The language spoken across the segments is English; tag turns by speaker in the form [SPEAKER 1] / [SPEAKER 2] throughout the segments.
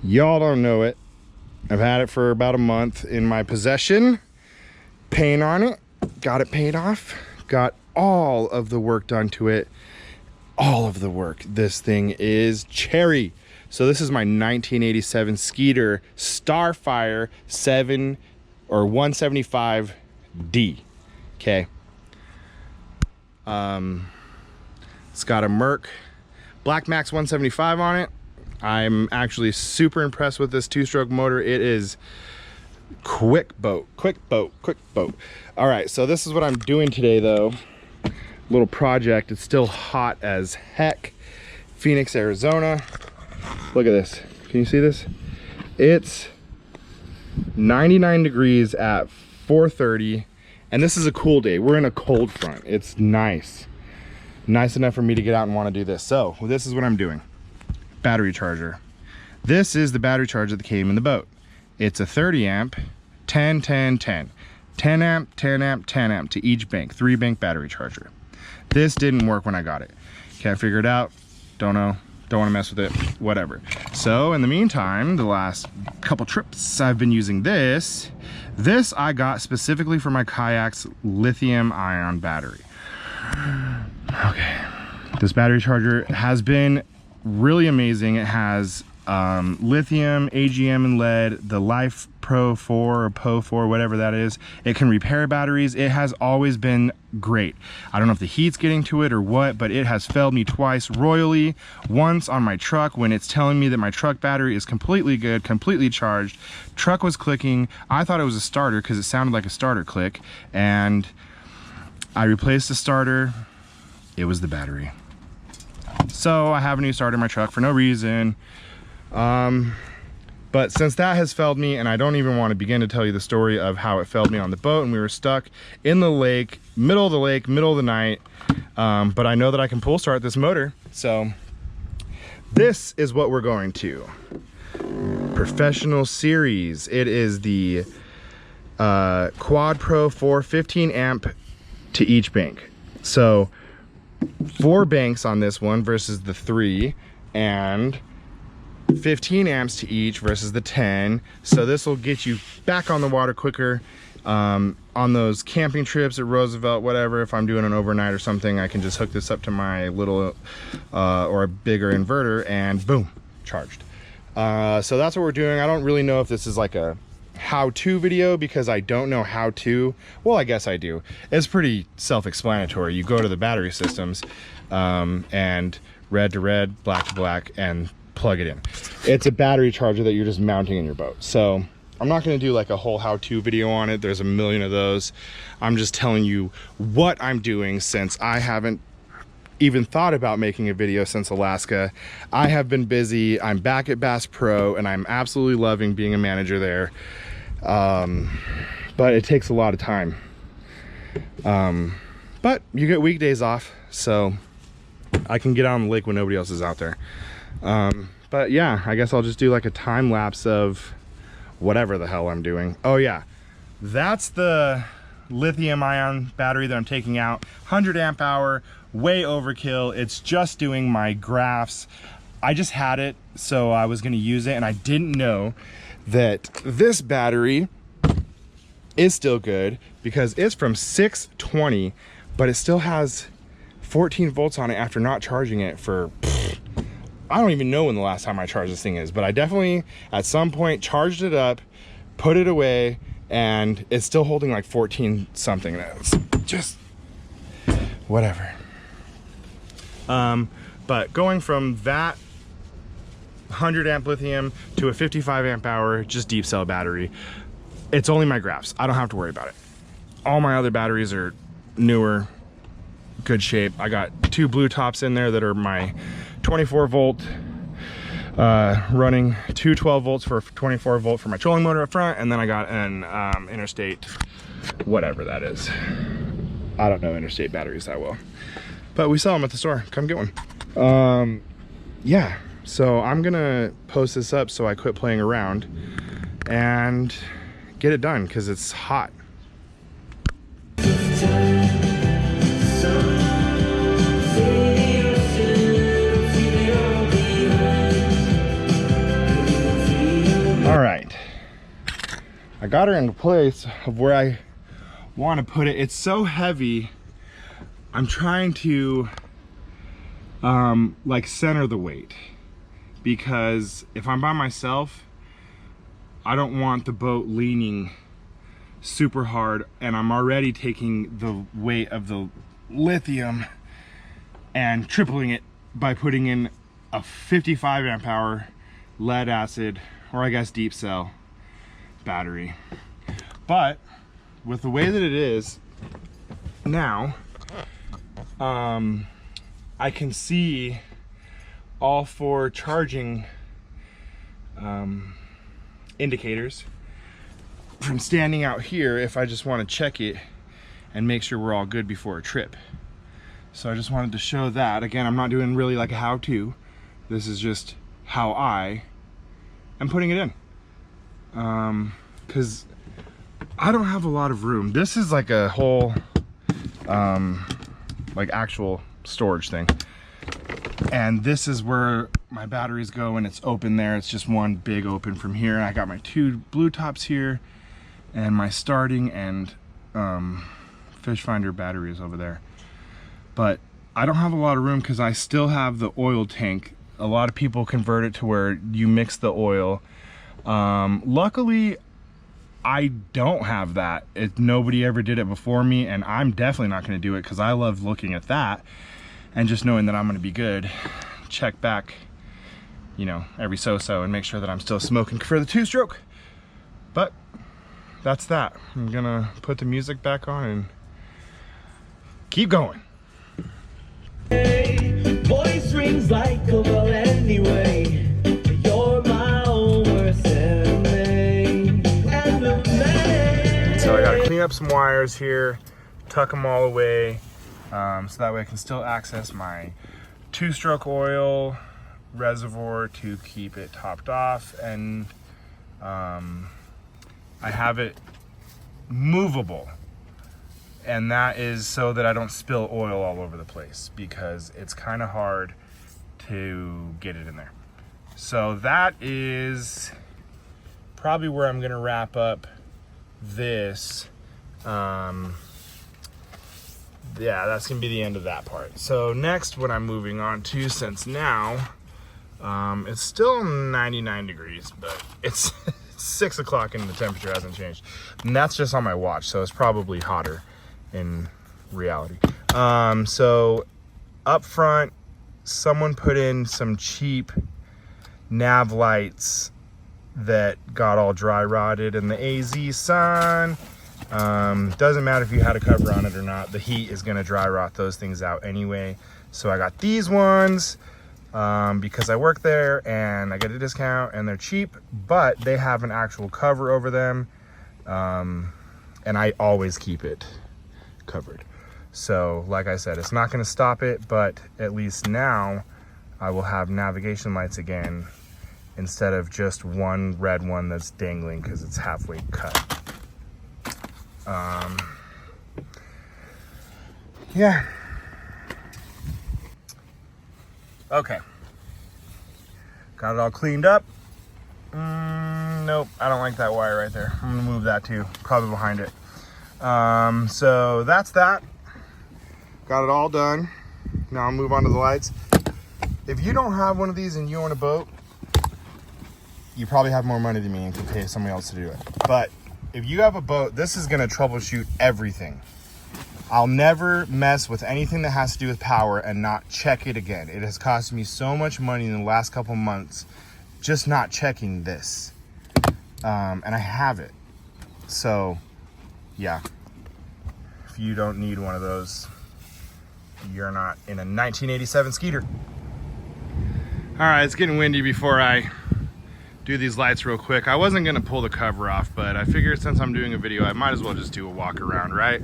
[SPEAKER 1] Y'all don't know it. I've had it for about a month in my possession. Paint on it, got it paid off, got all of the work done to it. All of the work. This thing is cherry. So this is my 1987 Skeeter Starfire 175D. Okay. It's got a Merc Black Max 175 on it. I'm actually super impressed with this two-stroke motor. It is quick boat. All right, so this is what I'm doing today though. Little project. It's still hot as heck. Phoenix, Arizona. Look at this. Can you see this? It's 99 degrees at 4:30, and this is a cool day. We're in a cold front. It's nice enough for me to get out and want to do this. So this is what I'm doing. Battery charger. This is the battery charger that came in the boat. It's a 30 amp 10 10 10 10 amp 10 amp 10 amp to each bank, 3-bank battery charger. This didn't work when I got it. Can't figure it out. Don't know. Don't want to mess with it. Whatever. So in the meantime, the last couple trips I've been using this. This I got specifically for my kayak's lithium-ion battery. Okay. This battery charger has been really amazing. It has lithium, AGM, and lead, the Life Pro 4 or Po 4, whatever that is. It can repair batteries. It has always been great. I don't know if the heat's getting to it or what, but it has failed me twice royally. Once on my truck when it's telling me that my truck battery is completely good, completely charged. Truck was clicking. I thought it was a starter because it sounded like a starter click, and I replaced the starter. It was the battery. So I have a new starter in my truck for no reason. But since that has failed me, and I don't even want to begin to tell you the story of how it failed me on the boat, and we were stuck in the lake, middle of the night, but I know that I can pull start this motor. So this is what we're going to. Professional series. It is the Quad Pro 4 15 amp to each bank. So 4 banks on this one versus the 3, and 15 amps to each versus the 10. So this will get you back on the water quicker on those camping trips at Roosevelt, whatever. If I'm doing an overnight or something, I can just hook this up to my little or a bigger inverter and boom, charged. So that's what we're doing. I don't really know if this is like a how-to video because I don't know how to. Well, I guess I do. It's pretty self-explanatory. You go to the battery systems and red to red, black to black, and plug it in. It's a battery charger that you're just mounting in your boat. So I'm not going to do like a whole how-to video on it. There's a million of those. I'm just telling you what I'm doing since I haven't even thought about making a video since Alaska. I have been busy. I'm back at Bass Pro and I'm absolutely loving being a manager there. But it takes a lot of time. But you get weekdays off, so I can get out on the lake when nobody else is out there. But yeah, I guess I'll just do like a time lapse of whatever the hell I'm doing. Oh yeah, that's the lithium ion battery that I'm taking out. 100 amp hour, way overkill. It's just doing my graphs. I just had it, so I was gonna use it, and I didn't know that this battery is still good because it's from 620, but it still has 14 volts on it after not charging it for I don't even know when the last time I charged this thing is, but I definitely at some point charged it up, put it away, and it's still holding like 14 something. That's just whatever. But going from that 100 amp lithium to a 55 amp hour just deep cell battery, it's only my graphs. I don't have to worry about it. All my other batteries are newer, good shape. I got 2 blue tops in there that are my 24 volt running 12 volts for 24 volt for my trolling motor up front, and then I got an interstate whatever that is. I don't know interstate batteries that well, but we sell them at the store. Come get one. Yeah, so I'm gonna post this up so I quit playing around and get it done because it's hot. I got her in place of where I want to put it. It's so heavy. I'm trying to like center the weight, because if I'm by myself, I don't want the boat leaning super hard, and I'm already taking the weight of the lithium and tripling it by putting in a 55 amp hour lead acid, or I guess deep cell battery. But with the way that it is now, I can see all 4 charging indicators from standing out here if I just want to check it and make sure we're all good before a trip. So I just wanted to show that. Again, I'm not doing really like a how-to. This is just how I am putting it in. Because I don't have a lot of room. This is like a whole like actual storage thing. And this is where my batteries go, and it's open there. It's just one big open from here. And I got my 2 blue tops here, and my starting and fish finder batteries over there. But I don't have a lot of room because I still have the oil tank. A lot of people convert it to where you mix the oil. Luckily, I don't have that. Nobody ever did it before me, and I'm definitely not going to do it because I love looking at that and just knowing that I'm going to be good. Check back, you know, every so-so and make sure that I'm still smoking for the 2-stroke. But that's that. I'm gonna put the music back on and keep going.
[SPEAKER 2] Hey, voice rings like a bell anyway. You're my own worst enemy.
[SPEAKER 1] So I gotta clean up some wires here, tuck them all away, so that way I can still access my 2-stroke oil reservoir to keep it topped off, and I have it movable, and that is so that I don't spill oil all over the place, because it's kind of hard to get it in there. So that is probably where I'm gonna wrap up this. Yeah, that's gonna be the end of that part. So next, what I'm moving on to, since now it's still 99 degrees, but it's 6 o'clock and the temperature hasn't changed, and that's just on my watch, so it's probably hotter in reality. So up front, someone put in some cheap nav lights that got all dry rotted in the AZ sun. Doesn't matter if you had a cover on it or not, the heat is gonna dry rot those things out anyway. So I got these ones because I work there and I get a discount, and they're cheap, but they have an actual cover over them, and I always keep it covered. So like I said, it's not going to stop it, but at least now I will have navigation lights again instead of just one red one that's dangling because it's halfway cut. Yeah. Okay. Got it all cleaned up. Nope, I don't like that wire right there. I'm gonna move that too, probably behind it. So that's that. Got it all done. Now I'll move on to the lights. If you don't have one of these and you own a boat, you probably have more money than me and can pay somebody else to do it. But if you have a boat, this is gonna troubleshoot everything. I'll never mess with anything that has to do with power and not check it again. It has cost me so much money in the last couple months just not checking this. And I have it. So, yeah. If you don't need one of those, you're not in a 1987 Skeeter. All right, it's getting windy. Before I do these lights real quick, I wasn't gonna pull the cover off, but I figured since I'm doing a video, I might as well just do a walk around, right?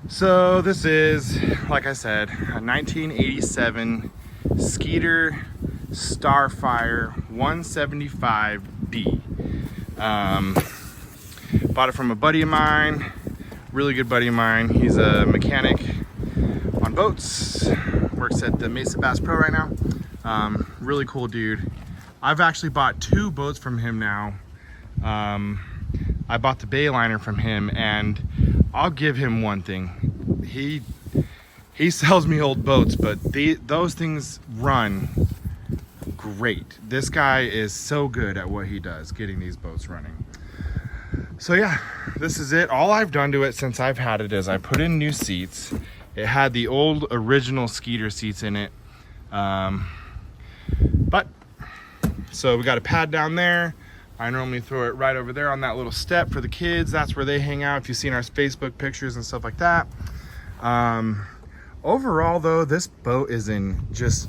[SPEAKER 1] So this is, like I said, a 1987 Skeeter Starfire 175D. Bought it from a buddy of mine, really good buddy of mine. He's a mechanic on boats, works at the Mesa Bass Pro right now. Really cool dude. I've actually bought 2 boats from him now. I bought the bay liner from him, and I'll give him one thing. He sells me old boats, but those things run great. This guy is so good at what he does, getting these boats running. So yeah, this is it. All I've done to it since I've had it is I put in new seats. It had the old original Skeeter seats in it. So we got a pad down there. I normally throw it right over there on that little step for the kids. That's where they hang out if you've seen our Facebook pictures and stuff like that. Overall though, this boat is in just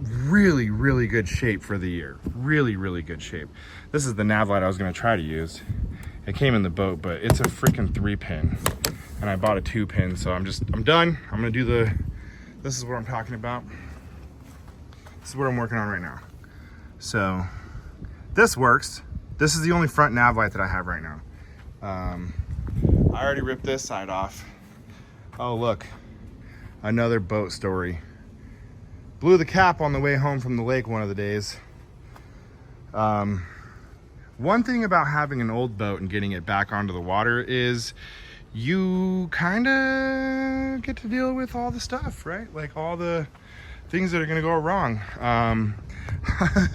[SPEAKER 1] really, really good shape for the year. Really, really good shape. This is the nav light I was gonna try to use. It came in the boat, but it's a freaking 3-pin. And I bought a 2-pin, so I'm done. I'm gonna do this is what I'm talking about. This is what I'm working on right now. So this works. This is the only front nav light that I have right now. I already ripped this side off. Oh look, another boat story. Blew the cap on the way home from the lake one of the days. One thing about having an old boat and getting it back onto the water is you kind of get to deal with all the stuff, right? Like all the things that are gonna go wrong.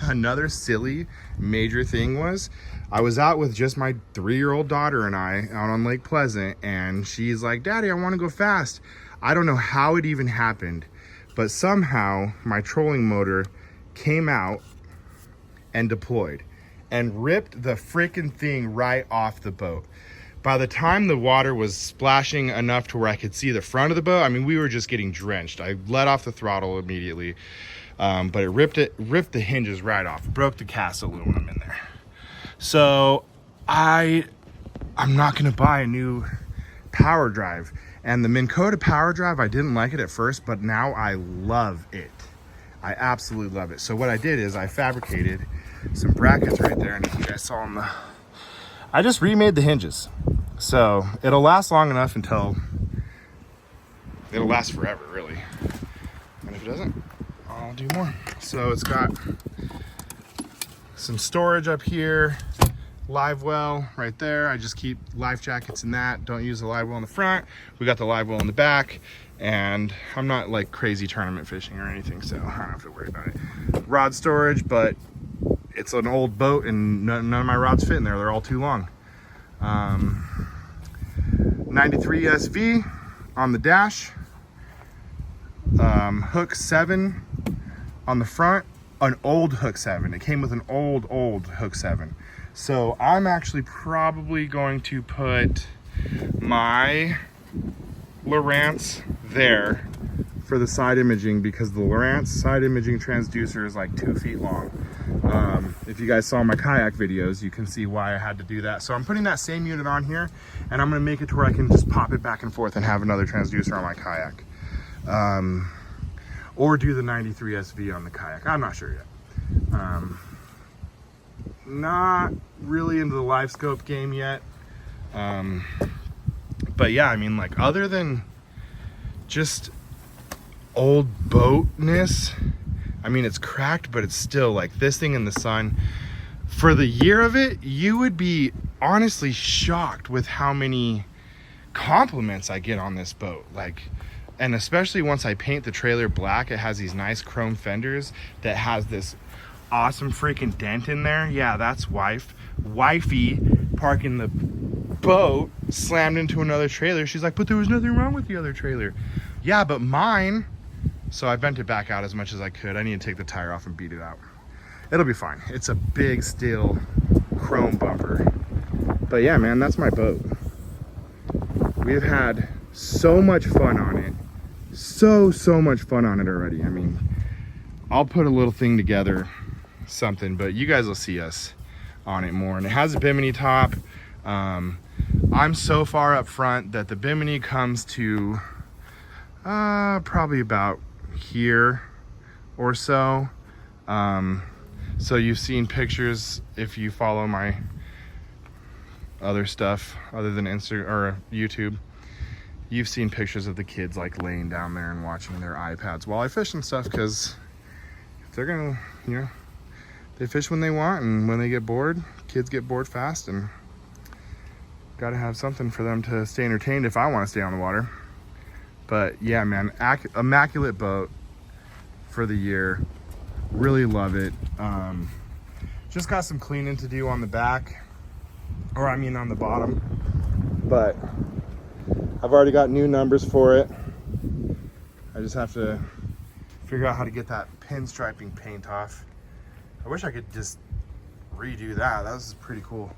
[SPEAKER 1] Another silly major thing was I was out with just my 3-year-old daughter and I out on Lake Pleasant, and she's like, "Daddy, I want to go fast." I don't know how it even happened, but somehow my trolling motor came out and deployed and ripped the freaking thing right off the boat. By the time the water was splashing enough to where I could see the front of the boat, I mean, we were just getting drenched. I let off the throttle immediately, but it ripped the hinges right off, broke the cast aluminum in there. So I'm not gonna buy a new power drive. And the Minn Kota power drive, I didn't like it at first, but now I love it. I absolutely love it. So what I did is I fabricated some brackets right there, and if you guys saw them, I just remade the hinges. So it'll last long enough until it'll last forever, really. And if it doesn't, I'll do more. So it's got some storage up here, live well right there. I just keep life jackets in that. Don't use the live well in the front. We got the live well in the back, and I'm not like crazy tournament fishing or anything, so I don't have to worry about it. Rod storage, but it's an old boat and none of my rods fit in there. They're all too long. 93 SV on the dash. Hook 7 on the front. An old hook 7. It came with an old hook 7. So I'm actually probably going to put my Lowrance there for the side imaging, because the Lowrance side imaging transducer is like 2 feet long. If you guys saw my kayak videos, you can see why I had to do that. So I'm putting that same unit on here, and I'm gonna make it to where I can just pop it back and forth and have another transducer on my kayak. Or do the 93 SV on the kayak. I'm not sure yet. Not really into the live scope game yet. But yeah, I mean, like, other than just old boatness, I mean, it's cracked, but it's still like this thing in the sun. For the year of it, you would be honestly shocked with how many compliments I get on this boat. Like, and especially once I paint the trailer black, it has these nice chrome fenders that has this awesome freaking dent in there. Yeah, that's wifey parking the boat slammed into another trailer. She's like, "But there was nothing wrong with the other trailer." Yeah, but mine. So I bent it back out as much as I could. I need to take the tire off and beat it out. It'll be fine. It's a big steel chrome bumper. But yeah, man, that's my boat. We've had so much fun on it. So much fun on it already. I mean, I'll put a little thing together, something, but you guys will see us on it more. And it has a bimini top. I'm so far up front that the bimini comes to probably about here or so. So you've seen pictures, if you follow my other stuff other than Instagram or YouTube, you've seen pictures of the kids like laying down there and watching their iPads while I fish and stuff, because if they're gonna, you know, they fish when they want, and when they get bored, kids get bored fast, and Gotta have something for them to stay entertained if I want to stay on the water. But yeah, man, immaculate boat for the year. Really love it. Just got some cleaning to do on the back, or I mean on the bottom, but I've already got new numbers for it. I just have to figure out how to get that pinstriping paint off. I wish I could just redo that. That was pretty cool.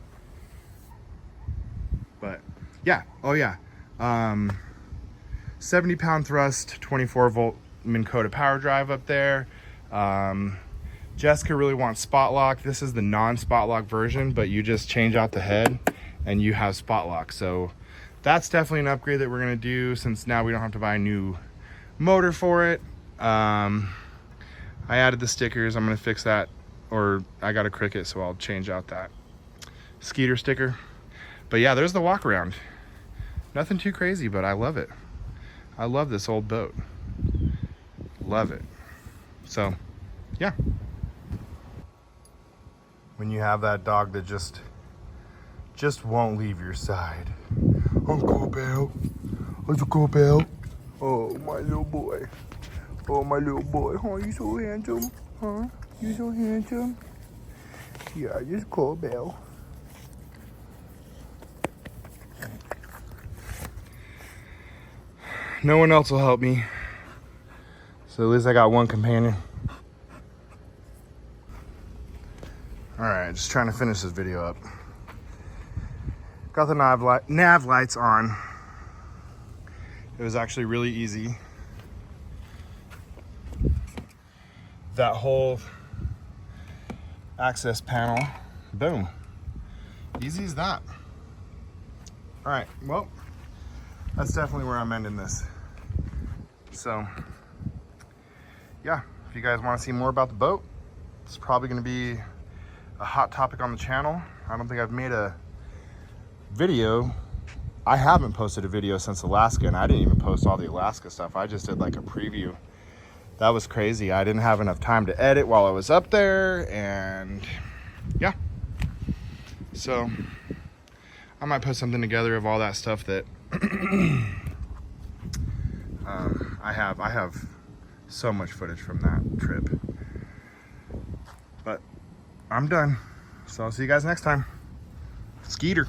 [SPEAKER 1] But yeah, oh yeah. 70 pound thrust, 24 volt Minn Kota power drive up there. Jessica really wants spot lock. This is the non-spot lock version, but you just change out the head and you have spot lock. So that's definitely an upgrade that we're gonna do, since now we don't have to buy a new motor for it. I added the stickers. I'm gonna fix that, or I got a Cricut, so I'll change out that Skeeter sticker. But yeah, there's the walk around. Nothing too crazy, but I love it. I love this old boat. Love it. So yeah. When you have that dog that just won't leave your side. Uncle Bill. Uncle Bill. Oh, my little boy. Oh, my little boy. Oh, you so handsome. Huh? You so handsome. Yeah, just call Bill. No one else will help me. So at least I got one companion. Alright, just trying to finish this video up. Got the nav lights on. It was actually really easy. That whole access panel, boom. Easy as that. Alright, well, that's definitely where I'm ending this. So, yeah, if you guys want to see more about the boat, it's probably going to be a hot topic on the channel. I don't think I've made a video. I haven't posted a video since Alaska, and I didn't even post all the Alaska stuff. I just did like a preview. That was crazy. I didn't have enough time to edit while I was up there, and yeah. So I might put something together of all that stuff that I have so much footage from that trip. But I'm done. So I'll see you guys next time. Skeeter.